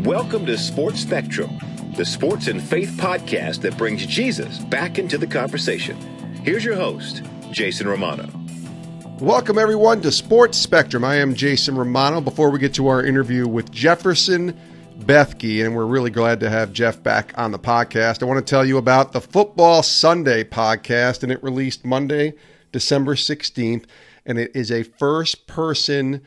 Welcome to Sports Spectrum, the sports and faith podcast that brings Jesus back into the conversation. Here's your host, Jason Romano. Welcome, everyone, to Sports Spectrum. I am Jason Romano. Before we get to our interview with Jefferson Bethke, and we're really glad to have Jeff back on the podcast, I want to tell you about the Football Sunday podcast, and it released Monday, December 16th, and it is a first-person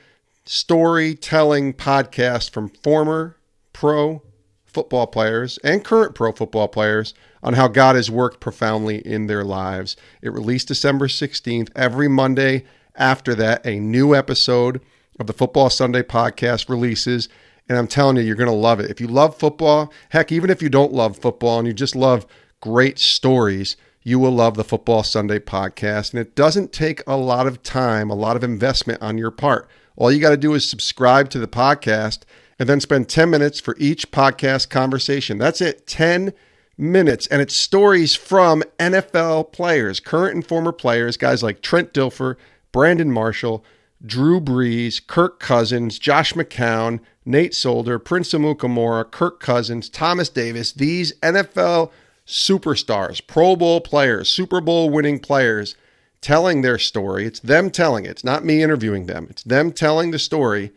storytelling podcast from former pro football players and current pro football players on how God has worked profoundly in their lives. It released December 16th. Every Monday after that, a new episode of the Football Sunday podcast releases, and I'm telling you, you're going to love it. If you love football, heck, even if you don't love football and you just love great stories, you will love the Football Sunday podcast, and it doesn't take a lot of time, a lot of investment on your part. All you got to do is subscribe to the podcast and then spend 10 minutes for each podcast conversation. That's it, 10 minutes. And it's stories from NFL players, current and former players, guys like Trent Dilfer, Brandon Marshall, Drew Brees, Kirk Cousins, Josh McCown, Nate Solder, Prince Amukamara, Kirk Cousins, Thomas Davis, these NFL superstars, Pro Bowl players, Super Bowl winning players, telling their story. It's them telling it. It's not me interviewing them. It's them telling the story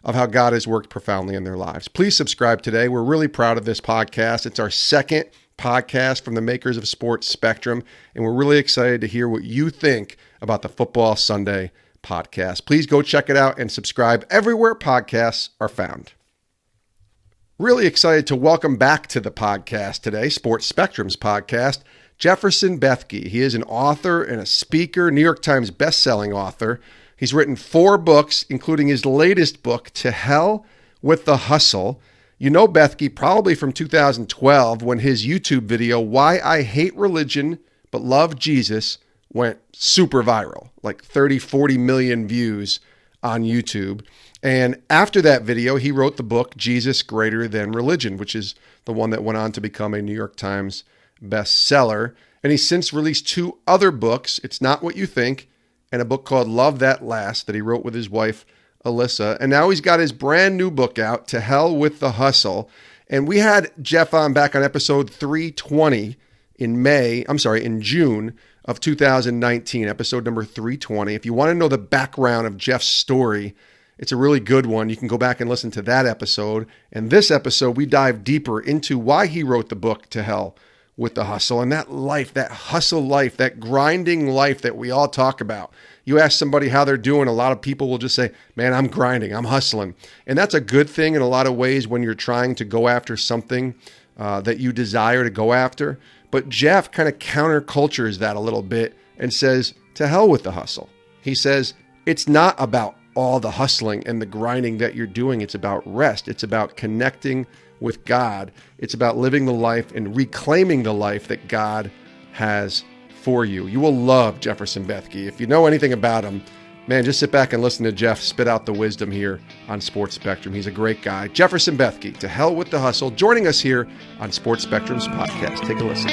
of how God has worked profoundly in their lives. Please subscribe today. We're really proud of this podcast. It's our second podcast from the makers of Sports Spectrum, and we're really excited to hear what you think about the Football Sunday podcast. Please go check it out and subscribe everywhere podcasts are found. Really excited to welcome back to the podcast today, Sports Spectrum's podcast, Jefferson Bethke. He is an author and a speaker, New York Times-bestselling author. He's written 4 books, including his latest book, To Hell with the Hustle. You know Bethke probably from 2012 when his YouTube video, Why I Hate Religion But Love Jesus, went super viral, like 30, 40 million views on YouTube. And after that video, he wrote the book, Jesus Greater Than Religion, which is the one that went on to become a New York Times bestseller. And he's since released 2 other books, It's Not What You Think, and a book called Love That Last that he wrote with his wife, Alyssa. And now he's got his brand new book out, To Hell with the Hustle. And we had Jeff on back on episode 320 in June of 2019, episode number 320. If you want to know the background of Jeff's story, it's a really good one. You can go back and listen to that episode. And this episode, we dive deeper into why he wrote the book, To Hell with the Hustle, and that life, that hustle life, that grinding life that we all talk about. You ask somebody how they're doing, a lot of people will just say, man, I'm grinding, I'm hustling. And that's a good thing in a lot of ways when you're trying to go after something that you desire to go after. But Jeff kind of countercultures that a little bit and says, to hell with the hustle. He says, it's not about all the hustling and the grinding that you're doing. It's about rest. It's about connecting with God. It's about living the life and reclaiming the life that God has for you. You will love Jefferson Bethke. If you know anything about him, man, just sit back and listen to Jeff spit out the wisdom here on Sports Spectrum. He's a great guy. Jefferson Bethke, To Hell with the Hustle, joining us here on Sports Spectrum's podcast. Take a listen.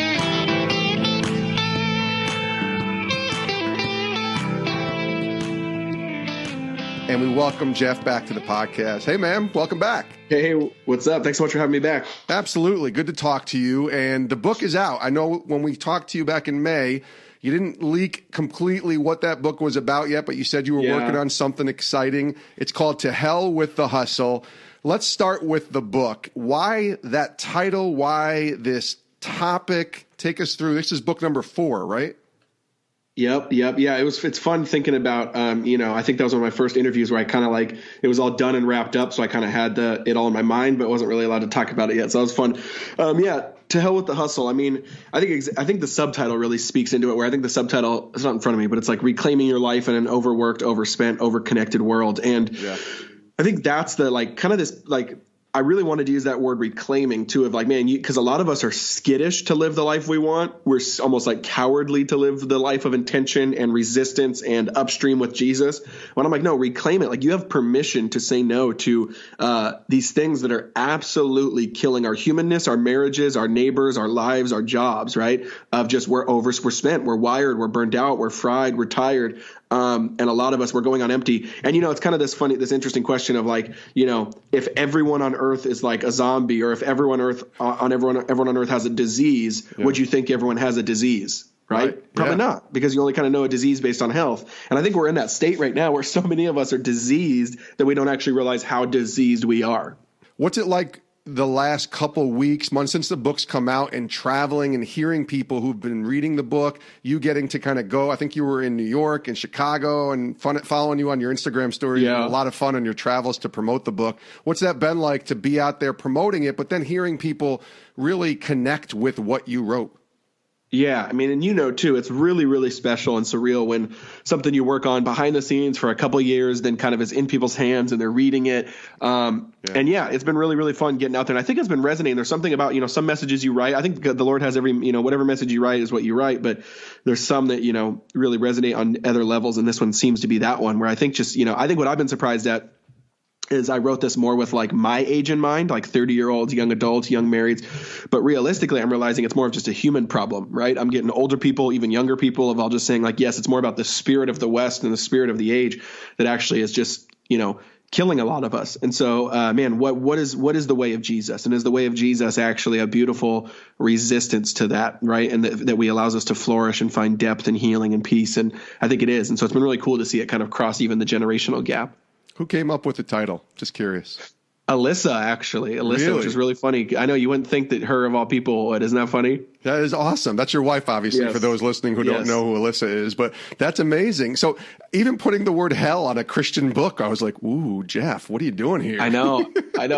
And we welcome Jeff back to the podcast. Hey, man, welcome back. Hey, what's up? Thanks so much for having me back. Absolutely. Good to talk to you. And the book is out. I know when we talked to you back in May, you didn't leak completely what that book was about yet, but you said you were working on something exciting. It's called To Hell with the Hustle. Let's start with the book. Why that title? Why this topic? Take us through. This is book number 4, right? Yep. Yeah, it's fun thinking about, I think that was one of my first interviews where I kind of it was all done and wrapped up. So I kind of had it all in my mind, but wasn't really allowed to talk about it yet. So that was fun. To Hell with the Hustle. I mean, I think the subtitle really speaks into it, where I think the subtitle is not in front of me, but it's like reclaiming your life in an overworked, overspent, overconnected world. And I think that's the I really wanted to use that word reclaiming too, of because a lot of us are skittish to live the life we want. We're almost cowardly to live the life of intention and resistance and upstream with Jesus. When I'm no, reclaim it. You have permission to say no to these things that are absolutely killing our humanness, our marriages, our neighbors, our lives, our jobs, right? Of just we're spent, we're wired, we're burned out, we're fried, we're tired. And a lot of us were going on empty. And, it's kind of this interesting question of like, if everyone on earth is like a zombie, or if everyone on earth has a disease, would you think everyone has a disease? Right? Probably not, because you only kind of know a disease based on health. And I think we're in that state right now where so many of us are diseased that we don't actually realize how diseased we are. What's it like the last couple weeks, months since the book's come out, and traveling and hearing people who've been reading the book, you getting to kind of go? I think you were in New York and Chicago, and following you on your Instagram story. You had a lot of fun on your travels to promote the book. What's that been like to be out there promoting it, but then hearing people really connect with what you wrote? Yeah, I mean, and too, it's really, really special and surreal when something you work on behind the scenes for a couple of years then kind of is in people's hands and they're reading it. And it's been really, really fun getting out there. And I think it's been resonating. There's something about, some messages you write. I think the Lord has whatever message you write is what you write. But there's some that, really resonate on other levels. And this one seems to be that one where I think I think what I've been surprised at is I wrote this more with like my age in mind, like 30-year-olds, young adults, young marrieds. But realistically, I'm realizing it's more of just a human problem, right? I'm getting older people, even younger people, of all just saying like, yes, it's more about the spirit of the West and the spirit of the age that actually is just, killing a lot of us. And so, what is the way of Jesus? And is the way of Jesus actually a beautiful resistance to that, right? And that we allows us to flourish and find depth and healing and peace. And I think it is. And so it's been really cool to see it kind of cross even the generational gap. Who came up with the title? Just curious. Alyssa, actually. Really? Which is really funny. I know you wouldn't think that her of all people would. Isn't that funny? That is awesome. That's your wife, obviously, for those listening who don't know who Alyssa is. But that's amazing. So even putting the word hell on a Christian book, I was like, ooh, Jeff, what are you doing here? I know.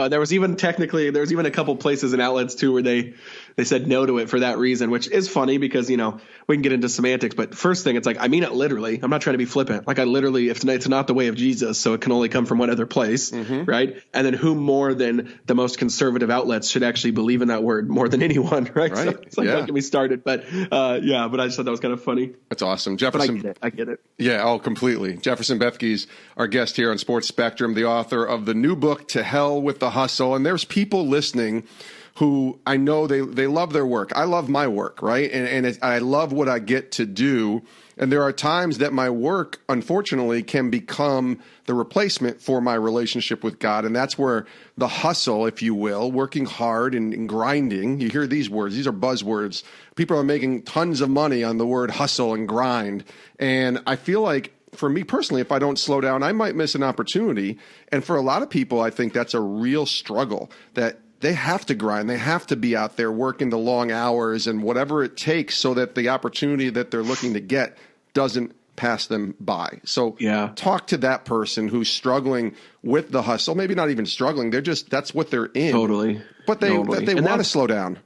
There was even a couple places and outlets, too, where they said no to it for that reason, which is funny because, we can get into semantics. But first thing, it's like, I mean it literally. I'm not trying to be flippant. Like I literally, if it's not the way of Jesus, so it can only come from one other place, right? And then who more than the most conservative outlets should actually believe in that word more than anyone, right? So it's like, don't get me started. But but I just thought that was kind of funny. That's awesome. Jefferson. But I get it. Yeah, completely. Jefferson Bethke's our guest here on Sports Spectrum, the author of the new book, To Hell with the Hustle. And there's people listening who I know they love their work. I love my work, right? And I love what I get to do. And there are times that my work, unfortunately, can become the replacement for my relationship with God. And that's where the hustle, if you will, working hard and grinding, you hear these words, these are buzzwords. People are making tons of money on the word hustle and grind. And I feel like, for me personally, if I don't slow down, I might miss an opportunity. And for a lot of people, I think that's a real struggle, that they have to grind. They have to be out there working the long hours and whatever it takes so that the opportunity that they're looking to get doesn't pass them by. So talk to that person who's struggling with the hustle, maybe not even struggling. That's what they're in. Totally. But they want to slow down.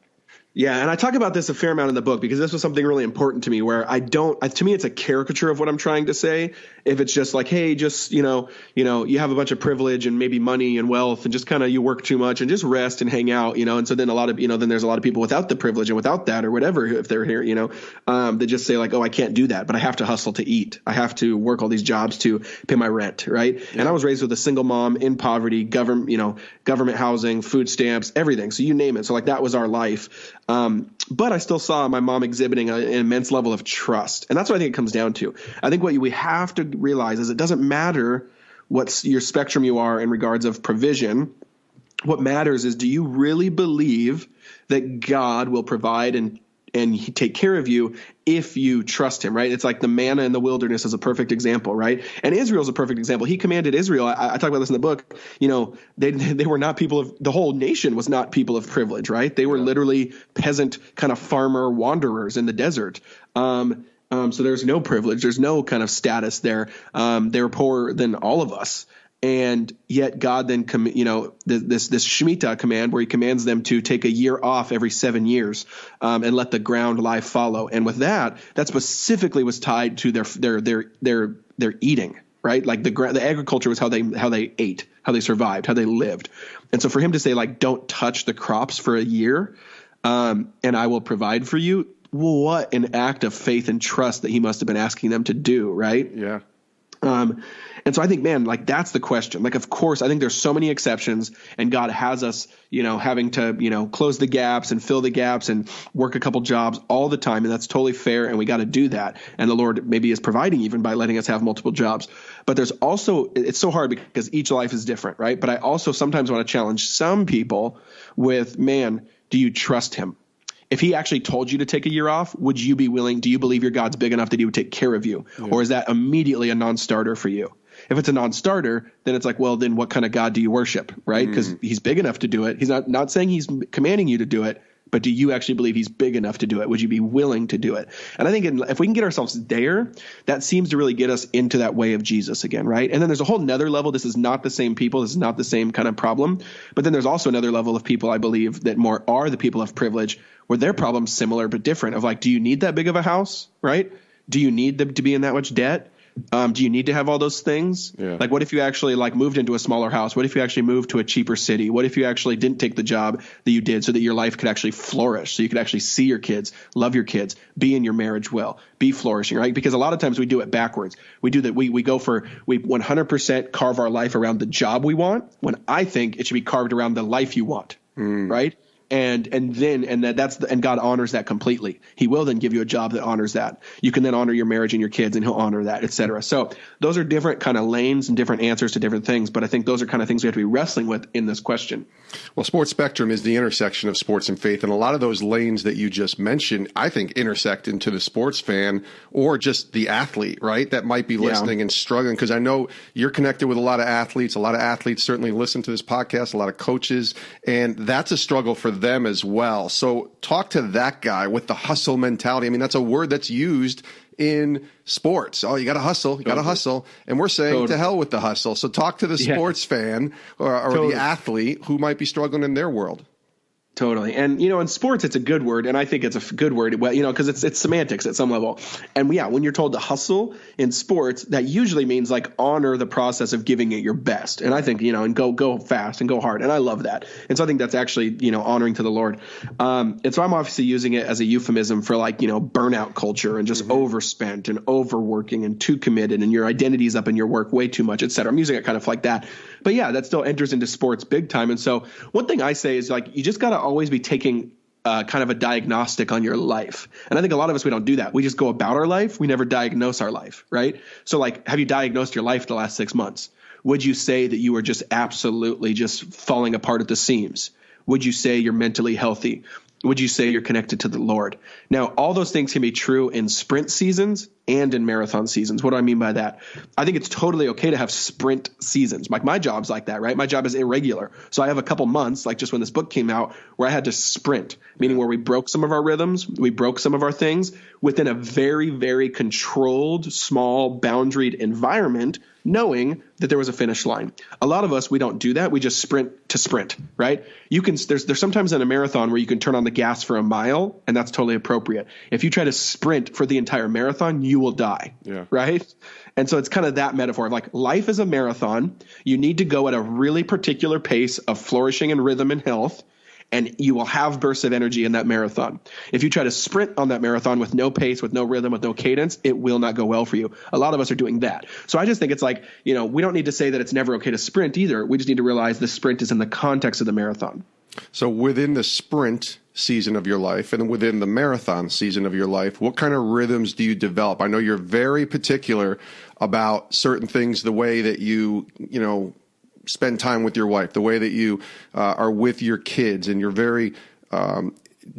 Yeah, and I talk about this a fair amount in the book because this was something really important to me where to me it's a caricature of what I'm trying to say. If it's just like, hey, just, you have a bunch of privilege and maybe money and wealth and just kind of you work too much and just rest and hang out, and so then then there's a lot of people without the privilege and without that or whatever, if they're here, that just say like, oh, I can't do that, but I have to hustle to eat. I have to work all these jobs to pay my rent, right? Yeah. And I was raised with a single mom in poverty, government housing, food stamps, everything. So you name it. So like that was our life. But I still saw my mom exhibiting an immense level of trust. And that's what I think it comes down to. I think what we have to realize is it doesn't matter what your spectrum you are in regards of provision. What matters is, do you really believe that God will provide and he take care of you if you trust him, right? It's like the manna in the wilderness is a perfect example, right? And Israel's a perfect example. He commanded Israel. I talk about this in the book. They were not people of – the whole nation was not people of privilege, right? They were literally peasant kind of farmer wanderers in the desert. So there's no privilege. There's no kind of status there. They were poorer than all of us. And yet God then, this Shemitah command where he commands them to take a year off every 7 years and let the ground lie fallow. And with that specifically was tied to their eating, right? Like the agriculture was how they ate, how they survived, how they lived. And so for him to say like, don't touch the crops for a year and I will provide for you. What an act of faith and trust that he must have been asking them to do, right? Yeah. And so I think, man, like that's the question. Like, of course, I think there's so many exceptions, and God has us, having to, close the gaps and fill the gaps and work a couple jobs all the time. And that's totally fair. And we got to do that. And the Lord maybe is providing even by letting us have multiple jobs. But there's also, it's so hard because each life is different, right? But I also sometimes want to challenge some people with, man, do you trust him? If he actually told you to take a year off, would you be willing? Do you believe your God's big enough that he would take care of you? Yeah. Or is that immediately a non-starter for you? If it's a non-starter, then it's like, well, then what kind of God do you worship, right? Because he's big enough to do it. He's not saying he's commanding you to do it, but do you actually believe he's big enough to do it? Would you be willing to do it? And I think if we can get ourselves there, that seems to really get us into that way of Jesus again, right? And then there's a whole nother level. This is not the same people. This is not the same kind of problem. But then there's also another level of people, I believe, that more are the people of privilege, where their problem's similar but different, of like, do you need that big of a house, right? Do you need to be in that much debt? Do you need to have all those things? Yeah. Like, what if you actually moved into a smaller house? What if you actually moved to a cheaper city? What if you actually didn't take the job that you did so that your life could actually flourish, so you could actually see your kids, love your kids, be in your marriage well, be flourishing, right? Because a lot of times we do it backwards. We do that. We 100% carve our life around the job we want, when I think it should be carved around the life you want, right? And God honors that completely. He will then give you a job that honors that. You can then honor your marriage and your kids, and he'll honor that, et cetera. So those are different kind of lanes and different answers to different things. But I think those are kind of things we have to be wrestling with in this question. Well, Sports Spectrum is the intersection of sports and faith. And a lot of those lanes that you just mentioned, I think, intersect into the sports fan or just the athlete, right? That might be listening and struggling. Because I know you're connected with a lot of athletes. A lot of athletes certainly listen to this podcast, a lot of coaches. And that's a struggle for them as well. So talk to that guy with the hustle mentality. I mean, that's a word that's used in sports. Oh, you got to hustle. You got to hustle. And we're saying to hell with the hustle. So talk to the sports fan or the athlete who might be struggling in their world. Totally. And, in sports, it's a good word. And I think it's a good word, because it's semantics at some level. And when you're told to hustle in sports, that usually means honor the process of giving it your best. And I think, and go fast and go hard. And I love that. And so I think that's actually, honoring to the Lord. And so I'm obviously using it as a euphemism for burnout culture and just overspent and overworking and too committed and your identity's up in your work way too much, et cetera. I'm using it kind of like that. But yeah, that still enters into sports big time. And so one thing I say is you just got to always be taking kind of a diagnostic on your life. And I think a lot of us, we don't do that. We just go about our life. We never diagnose our life, right? So have you diagnosed your life the last 6 months? Would you say that you were just absolutely just falling apart at the seams? Would you say you're mentally healthy? Would you say you're connected to the Lord? Now, all those things can be true in sprint seasons and in marathon seasons. What do I mean by that? I think it's totally okay to have sprint seasons. My job's like that, right? My job is irregular. So I have a couple months, just when this book came out, where I had to sprint, meaning where we broke some of our rhythms, we broke some of our things within a very, very controlled, small, boundaried environment, knowing that there was a finish line. A lot of us, we don't do that. We just sprint to sprint, right? There's sometimes in a marathon where you can turn on the gas for a mile, and that's totally appropriate. If you try to sprint for the entire marathon, you will die, right? And so it's kind of that metaphor of life is a marathon. You need to go at a really particular pace of flourishing and rhythm and health, and you will have bursts of energy in that marathon. If you try to sprint on that marathon with no pace, with no rhythm, with no cadence, it will not go well for you. A lot of us are doing that. So I just think it's we don't need to say that it's never okay to sprint either. We just need to realize the sprint is in the context of the marathon. So within the sprint season of your life and within the marathon season of your life, what kind of rhythms do you develop? I know you're very particular about certain things, the way that you spend time with your wife, the way that you are with your kids, and you're very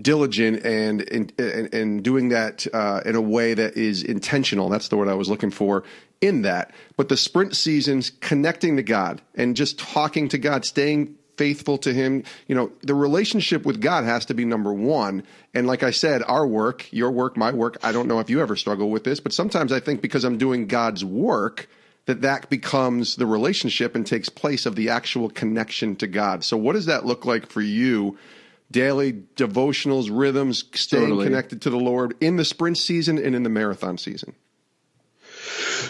diligent and doing that in a way that is intentional. That's the word I was looking for in that. But the sprint seasons, connecting to God and just talking to God, staying faithful to him, the relationship with God has to be number one. And like I said, our work, your work, my work, I don't know if you ever struggle with this, but sometimes I think because I'm doing God's work, that becomes the relationship and takes place of the actual connection to God. So what does that look like for you? Daily devotionals, rhythms, staying connected to the Lord in the sprint season and in the marathon season?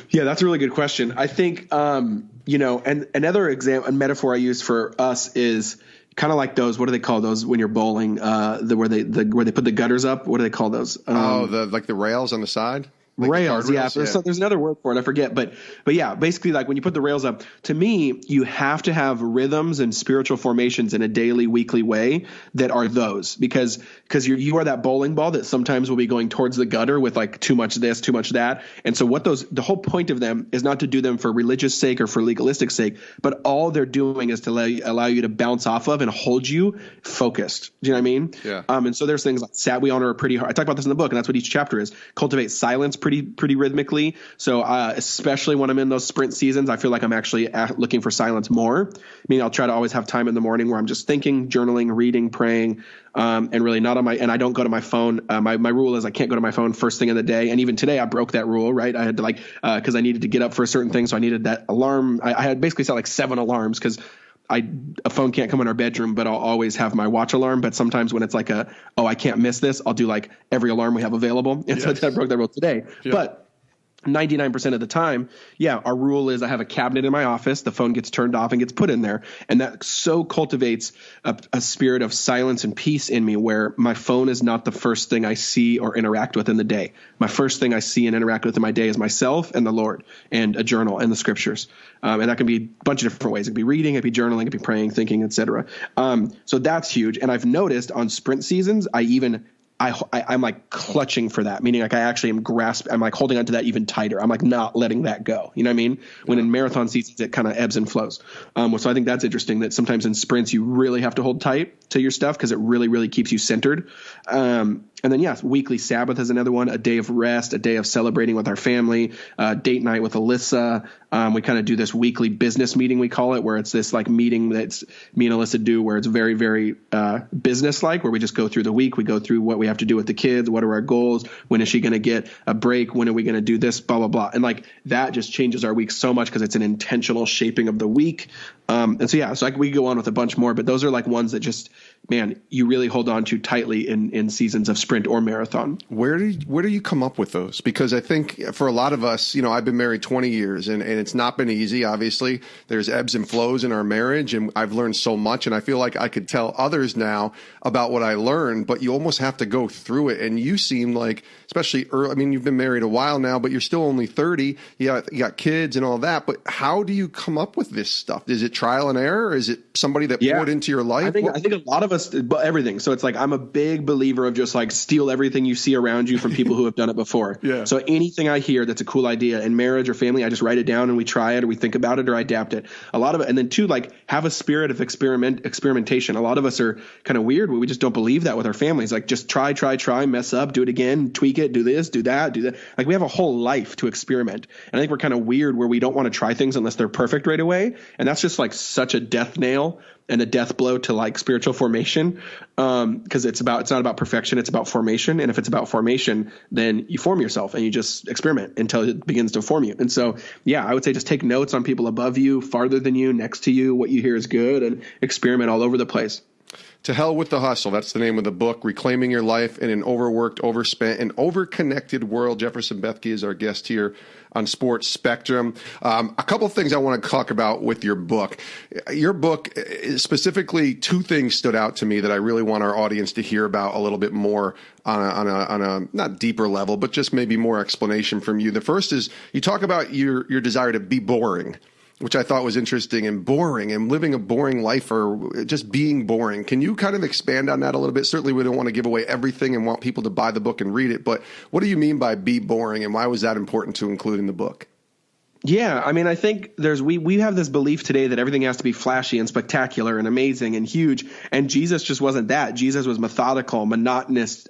Yeah, that's a really good question. I think, and another example, a metaphor I use for us is kind of like those. What do they call those when you're bowling? Where they put the gutters up. What do they call those? The rails on the side. Like rails, yeah. There's another word for it, I forget, but yeah, basically, like when you put the rails up, to me, you have to have rhythms and spiritual formations in a daily, weekly way that are those, because you are that bowling ball that sometimes will be going towards the gutter with like too much this, too much that, and so the whole point of them is not to do them for religious sake or for legalistic sake, but all they're doing is to allow you to bounce off of and hold you focused. Do you know what I mean? Yeah. And so there's things like we honor pretty hard. I talk about this in the book, and that's what each chapter is. Cultivate silence pretty rhythmically. So especially when I'm in those sprint seasons, I feel like I'm actually looking for silence more. I mean, I'll try to always have time in the morning where I'm just thinking, journaling, reading, praying, and really not on and I don't go to my phone. My rule is I can't go to my phone first thing in the day. And even today I broke that rule, right? I had to because I needed to get up for a certain thing. So I needed that alarm. I had basically set like 7 alarms because a phone can't come in our bedroom, but I'll always have my watch alarm. But sometimes when it's like I can't miss this, I'll do like every alarm we have available. And so I broke that rule today. Yeah. But 99% of the time, our rule is I have a cabinet in my office. The phone gets turned off and gets put in there. And that so cultivates a spirit of silence and peace in me, where my phone is not the first thing I see or interact with in the day. My first thing I see and interact with in my day is myself and the Lord and a journal and the scriptures. And that can be a bunch of different ways. It could be reading, it could be journaling, it could be praying, thinking, etc. So that's huge. And I've noticed on sprint seasons, I'm like clutching for that, meaning like I actually am I'm like holding on to that even tighter. I'm like not letting that go. You know what I mean? When in marathon seasons, it kind of ebbs and flows. So I think that's interesting that sometimes in sprints, you really have to hold tight to your stuff because it really, really keeps you centered. And then, weekly Sabbath is another one, a day of rest, a day of celebrating with our family, date night with Alyssa. We kind of do this weekly business meeting, we call it, where it's this like meeting that's me and Alyssa do, where it's very, very business-like, where we just go through the week. We go through what we have to do with the kids. What are our goals? When is she going to get a break? When are we going to do this? Blah, blah, blah. And like that just changes our week so much because it's an intentional shaping of the week. And so we go on with a bunch more, but those are like ones that just, man, you really hold on to tightly in seasons of sprint or marathon. Where do you come up with those? Because I think for a lot of us, I've been married 20 years and it's not been easy. Obviously, there's ebbs and flows in our marriage, and I've learned so much. And I feel like I could tell others now about what I learned, but you almost have to go through it. And you seem like, especially early, I mean, you've been married a while now, but you're still only 30. You got kids and all that. But how do you come up with this stuff? Is it trial and error? Or is it somebody that poured into your life? I think a lot of us, everything. So it's like, I'm a big believer of just like steal everything you see around you from people who have done it before. Yeah. So anything I hear that's a cool idea in marriage or family, I just write it down and we try it or we think about it or I adapt it. A lot of it. And then two, like have a spirit of experimentation. A lot of us are kind of weird. We just don't believe that with our families. Like just try, mess up, do it again, tweak it, do this, do that. Like we have a whole life to experiment. And I think we're kind of weird where we don't want to try things unless they're perfect right away. And that's just like such a death nail and a death blow to like spiritual formation. Because it's not about perfection, it's about formation. And if it's about formation, then you form yourself and you just experiment until it begins to form you. And so, I would say just take notes on people above you, farther than you, next to you, what you hear is good, and experiment all over the place. To Hell with the Hustle. That's the name of the book, Reclaiming Your Life in an Overworked, Overspent, and Overconnected World. Jefferson Bethke is our guest here on Sports Spectrum. A couple of things I want to talk about with your book. Your book, specifically, two things stood out to me that I really want our audience to hear about a little bit more on a not deeper level, but just maybe more explanation from you. The first is you talk about your desire to be boring, which I thought was interesting, and boring and living a boring life or just being boring. Can you kind of expand on that a little bit? Certainly we don't want to give away everything and want people to buy the book and read it, but what do you mean by be boring, and why was that important to include in the book? Yeah, I mean, I think we have this belief today that everything has to be flashy and spectacular and amazing and huge, and Jesus just wasn't that. Jesus was methodical, monotonous,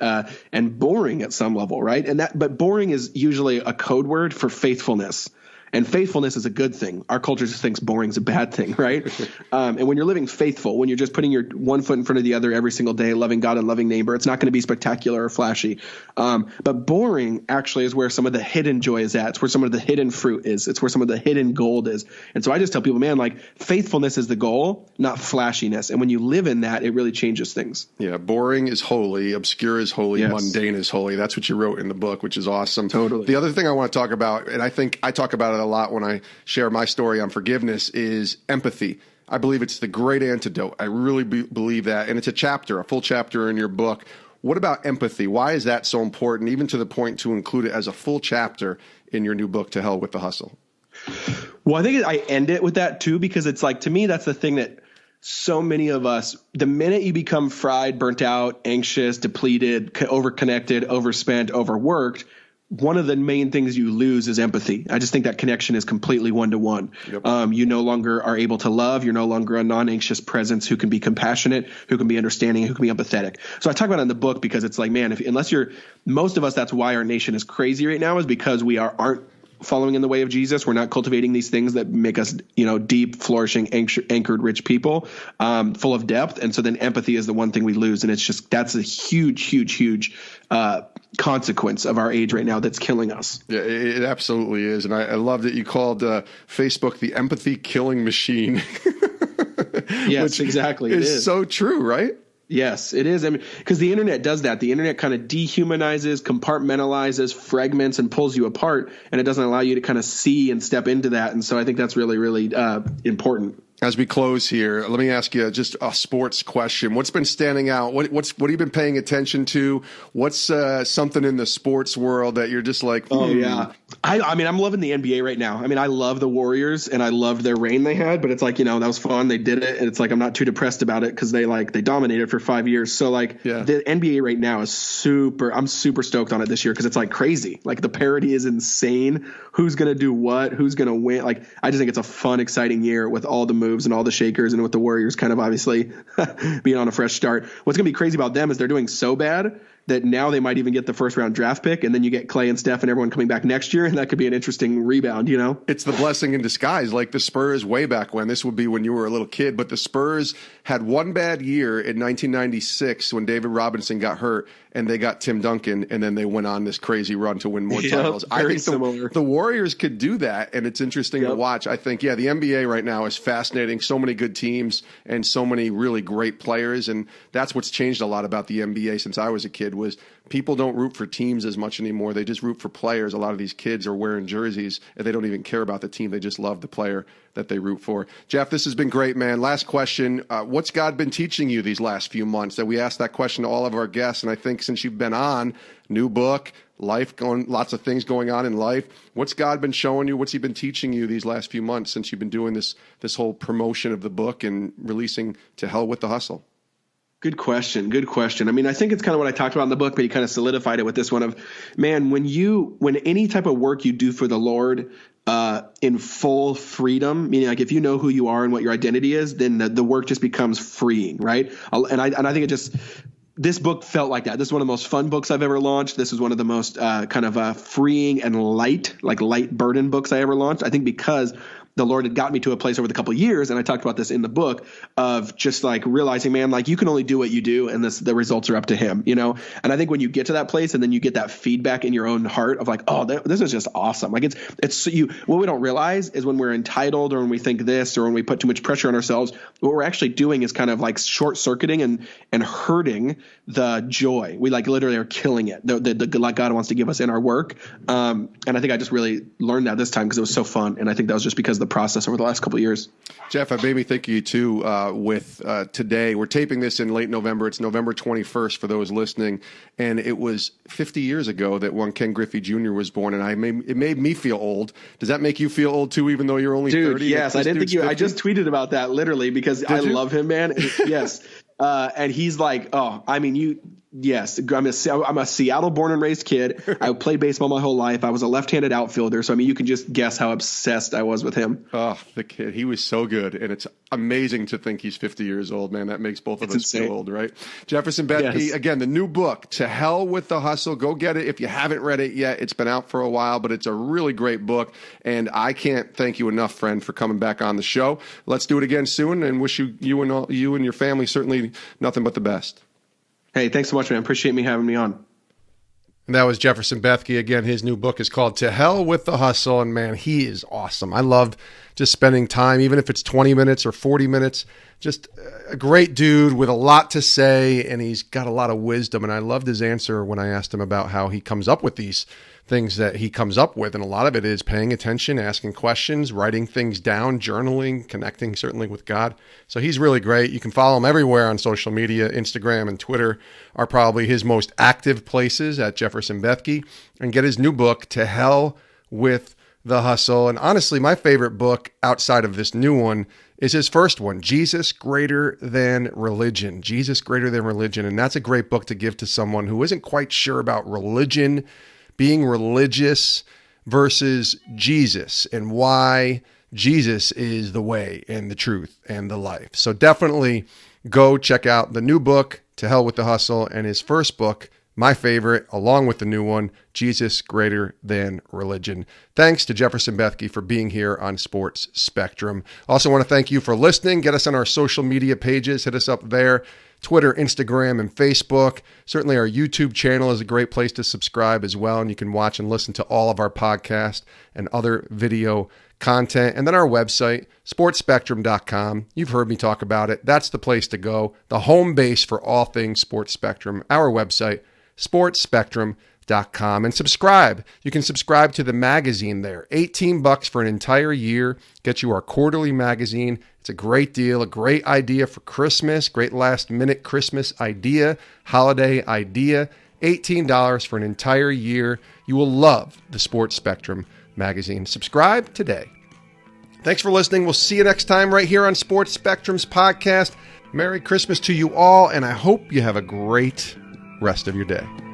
and boring at some level, right? But boring is usually a code word for faithfulness. And faithfulness is a good thing. Our culture just thinks boring is a bad thing, right? And when you're living faithful, when you're just putting your one foot in front of the other every single day, loving God and loving neighbor, it's not going to be spectacular or flashy. But boring actually is where some of the hidden joy is at. It's where some of the hidden fruit is. It's where some of the hidden gold is. And so I just tell people, man, like faithfulness is the goal, not flashiness. And when you live in that, it really changes things. Yeah, boring is holy, obscure is holy, yes. Mundane is holy. That's what you wrote in the book, which is awesome. Totally. The other thing I want to talk about, and I think I talk about it a lot when I share my story on forgiveness, is empathy. I believe it's the great antidote. I really believe that. And it's a full chapter in your book. What about empathy? Why is that so important, even to the point to include it as a full chapter in your new book, To Hell with the Hustle? Well, I think I end it with that too, because it's like, to me, that's the thing that so many of us, the minute you become fried, burnt out, anxious, depleted, overconnected, overspent, overworked, one of the main things you lose is empathy. I just think that connection is completely one-to-one. Yep. You no longer are able to love. You're no longer a non-anxious presence who can be compassionate, who can be understanding, who can be empathetic. So I talk about it in the book because it's like, man, unless you're – most of us, that's why our nation is crazy right now, is because we aren't following in the way of Jesus. We're not cultivating these things that make us, deep, flourishing, anchored, rich people, full of depth. And so then empathy is the one thing we lose. And it's just, that's a huge, huge, huge consequence of our age right now that's killing us. Yeah, it absolutely is. And I love that you called Facebook the empathy killing machine. Yes, exactly. It is so true, right? Yes, it is. I mean, because the internet does that. The internet kind of dehumanizes, compartmentalizes, fragments, and pulls you apart, and it doesn't allow you to kind of see and step into that. And so I think that's really, really important. As we close here, let me ask you just a sports question. What's been standing out? What have you been paying attention to? What's something in the sports world that you're just like, Oh, yeah. I mean, I'm loving the NBA right now. I mean, I love the Warriors, and I loved their reign they had, but it's like, that was fun. They did it, and it's like I'm not too depressed about it because they dominated for 5 years. So, The NBA right now is I'm super stoked on it this year because it's, crazy. The parity is insane. Who's going to do what? Who's going to win? I just think it's a fun, exciting year with all the moves and all the shakers, and with the Warriors kind of obviously being on a fresh start. What's going to be crazy about them is they're doing so bad that now they might even get the first round draft pick, and then you get Clay and Steph and everyone coming back next year, and that could be an interesting rebound, It's the blessing in disguise, like the Spurs way back when. This would be when you were a little kid, but the Spurs had one bad year in 1996 when David Robinson got hurt, and they got Tim Duncan, and then they went on this crazy run to win more titles. I think the Warriors could do that, and it's interesting to watch. I think, the NBA right now is fascinating. So many good teams and so many really great players, and that's what's changed a lot about the NBA since I was a kid, was people don't root for teams as much anymore. They just root for players. A lot of these kids are wearing jerseys, and they don't even care about the team. They just love the player that they root for. Jeff, this has been great, man. Last question. What's God been teaching you these last few months? That we ask that question to all of our guests, and I think since you've been on, new book, life going, lots of things going on in life. What's God been showing you? What's he been teaching you these last few months since you've been doing this whole promotion of the book and releasing To Hell with the Hustle? Good question. I mean, I think it's kind of what I talked about in the book, but you kind of solidified it with this one of, man, when any type of work you do for the Lord in full freedom, meaning if you know who you are and what your identity is, then the work just becomes freeing, right? And I think this book felt like that. This is one of the most fun books I've ever launched. This is one of the most freeing and light burden books I ever launched. I think because the Lord had got me to a place over the couple of years, and I talked about this in the book, of just realizing, man, you can only do what you do, and the results are up to him, And I think when you get to that place, and then you get that feedback in your own heart of this is just awesome. What we don't realize is when we're entitled, or when we think this, or when we put too much pressure on ourselves, what we're actually doing is kind of short circuiting and hurting the joy. We literally are killing it. The God wants to give us in our work. And I think I just really learned that this time because it was so fun. And I think that was just because of the process over the last couple of years. Jeff, I made me think of you too with today. We're taping this in late November. It's November 21st for those listening. And it was 50 years ago that one Ken Griffey Jr. was born. And it made me feel old. Does that make you feel old too, even though you're only 30? Yes. I didn't think I just tweeted about that literally because I love him, man. Yes. And he's yes, I'm a Seattle born and raised kid. I played baseball my whole life. I was a left-handed outfielder. So, you can just guess how obsessed I was with him. Oh, the kid. He was so good. And it's amazing to think he's 50 years old, man. That makes both of us feel old, right? Jefferson Bethke, again, the new book, To Hell with the Hustle. Go get it if you haven't read it yet. It's been out for a while, but it's a really great book. And I can't thank you enough, friend, for coming back on the show. Let's do it again soon, and wish you and your family certainly nothing but the best. Hey, thanks so much, man. Appreciate me having me on. And that was Jefferson Bethke. Again, his new book is called To Hell with the Hustle. And man, he is awesome. I loved just spending time, even if it's 20 minutes or 40 minutes, just a great dude with a lot to say. And he's got a lot of wisdom. And I loved his answer when I asked him about how he comes up with these things that he comes up with. And a lot of it is paying attention, asking questions, writing things down, journaling, connecting certainly with God. So he's really great. You can follow him everywhere on social media. Instagram and Twitter are probably his most active places at Jefferson Bethke. And get his new book, To Hell with the Hustle. And honestly, my favorite book outside of this new one is his first one, Jesus Greater Than Religion. Jesus Greater Than Religion. And that's a great book to give to someone who isn't quite sure about religion, being religious versus Jesus, and why Jesus is the way and the truth and the life. So definitely go check out the new book, To Hell with the Hustle, and his first book, my favorite, along with the new one, Jesus Greater Than Religion. Thanks to Jefferson Bethke for being here on Sports Spectrum. Also want to thank you for listening. Get us on our social media pages. Hit us up there. Twitter, Instagram, and Facebook. Certainly our YouTube channel is a great place to subscribe as well, and you can watch and listen to all of our podcasts and other video content. And then our website, sportspectrum.com. You've heard me talk about it. That's the place to go, the home base for all things Sports Spectrum. Our website, sportspectrum.com. And subscribe. You can subscribe to the magazine there. $18 for an entire year. Get you our quarterly magazine. It's a great deal, a great idea for Christmas, great last-minute Christmas idea, holiday idea. $18 for an entire year. You will love the Sports Spectrum magazine. Subscribe today. Thanks for listening. We'll see you next time right here on Sports Spectrum's podcast. Merry Christmas to you all, and I hope you have a great rest of your day.